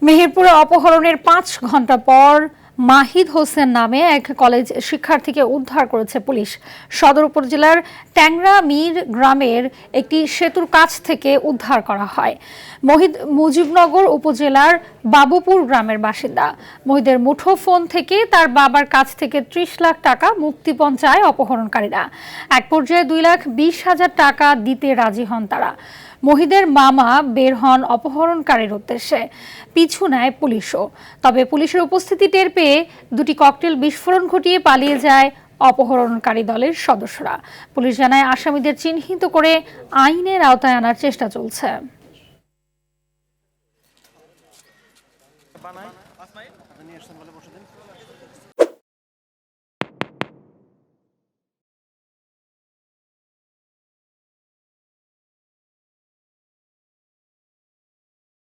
মেহেরপুরে অপহরণের ৫ ঘণ্টা পর মাহিদ হোসেন নামে এক কলেজ শিক্ষার্থীকে উদ্ধার করেছে পুলিশ। সদর উপজেলার ট্যাংরা মীর গ্রামের একটি সেতুর কাছ থেকে উদ্ধার করা হয়। মহিদ মুজিবনগর উপজেলার বাবুপুর গ্রামের বাসিন্দা। মহিদের মুঠোফোন থেকে তার বাবার কাছ থেকে ৩০ লাখ টাকা মুক্তিপণ চায় অপহরণকারীরা। এক পর্যায়ে ২,২০,০০০ টাকা দিতে রাজি হন তারা। মহিদের মামা বের হন অপহরণকারীর উদ্দেশ্যে। পিছু নেয় পুলিশও। তবে পুলিশের উপস্থিতি টের পেয়ে দুটি ককটেল বিস্ফোরণ ঘটিয়ে পালিয়ে যায় অপহরণকারী দলের সদস্যরা। পুলিশ জানায়, আসামিদের চিহ্নিত করে আইনের আওতায় আনার চেষ্টা চলছে।